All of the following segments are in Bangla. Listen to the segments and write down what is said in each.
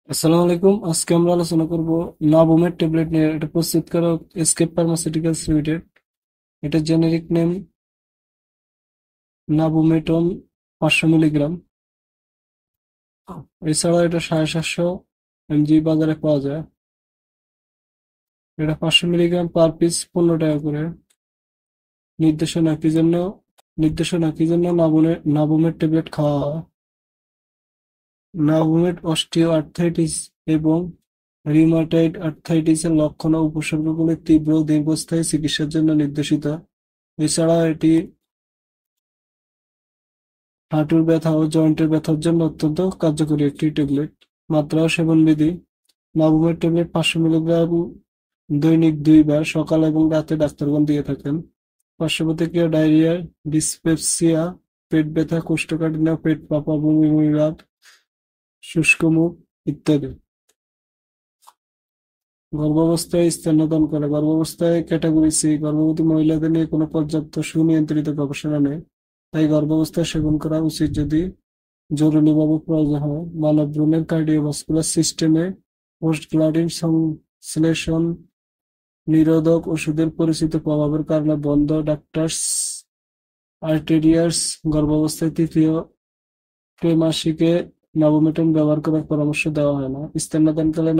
আসসালামু আলাইকুম। আজকে আমরা আলোচনা করব নাভোমেড ট্যাবলেট নিয়ে। এটা প্রস্তুতকারক এসকেপ ফার্মাসিউটিক্যালস লিমিটেড। এটা জেনেরিক নেম নাভোমেটন 500 মিলিগ্রাম। এছাড়া এটা 750 mg বাজারে পাওয়া যায়। এটা 500 মিলিগ্রাম পার পিস 15 টাকা করে। নির্দেশনা কি জন্য নির্দেশনা কি জন্য নাভোমেড ট্যাবলেট খাওয়া হয়? নাভোমেড অস্টিও আর্থ্রাইটিস এবং রিউমাটয়েড আর্থ্রাইটিসের লক্ষণ ও উপসর্গগুলির তীব্র ও দীর্ঘস্থায়ী চিকিৎসার জন্য নির্দেশিত। এছাড়া এটি হাঁটুর ব্যথা ও জয়েন্টের ব্যথার জন্য অত্যন্ত কার্যকরী একটি ট্যাবলেট। মাত্রা ও সেবনবিধি: নাভোমেড ট্যাবলেট 500 মিলিগ্রাম দৈনিক 2 বার সকাল এবং রাতে ডাক্তারগণ দিয়ে থাকেন। পার্শ্বপ্রতিক্রিয়া: ডায়রিয়া, ডিসপেপসিয়া, পেট ব্যথা, কোষ্ঠকাঠিন্য, পেট ফাঁপা, বমি বমি ভাব, শুষ্ক মুখ ইত্যাদি। গর্ভাবস্থায় স্তন্যদান করে: গর্ভাবস্থায় ক্যাটাগরি সি। গর্ভবতী মহিলাদের নিয়ে কোনো পর্যাপ্ত সুনিয়ন্ত্রিত গবেষণা নেই, তাই গর্ভাবস্থায় সেবন করা উচিত যদি জরুরিভাবে প্রয়োজন হয়। মানবভ্রূণের কার্ডিওভাস্কুলার সিস্টেমে পোস্টগ্লান্ডিন সংশ্লেষণ নিরোধক ওষুধের পরিচিত প্রভাবের কারণে বন্ধ ডাক্টার্স আর্টেরিয়াস গর্ভাবস্থায় তৃতীয় ত্রৈমাসিকে নাভোমেটন ব্যবহার করার পরামর্শ দেওয়া হয় না। স্তন্যদানকালে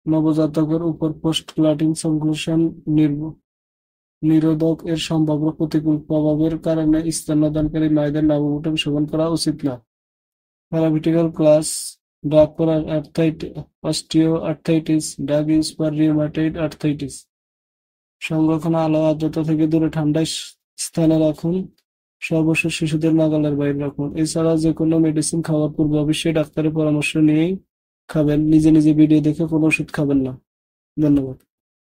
নবজাতকের উপর পোস্টগ্লান্ডিন সংশ্লেষণ নিরোধক এর সম্ভাব্য প্রতিকূল প্রভাবের কারণে স্তন্যদানকারী মায়েদের নাভোমেটন সেবন করা উচিত না। Pharmaceutical class: drug for osteoarthritis, drug used for rheumatoid arthritis. সংরক্ষণ: আলো আর্দ্রতা থেকে দূরে ঠান্ডা স্থানে রাখুন। সর্বশেষ শিশুদের নাগালের বাইরে রাখুন। এছাড়া যে কোনো মেডিসিন খাওয়ার পূর্বে অবশ্যই ডাক্তারের পরামর্শ নিয়েই খাবেন। নিজে নিজে ভিডিও দেখে কোনো ওষুধ খাবেন না। ধন্যবাদ।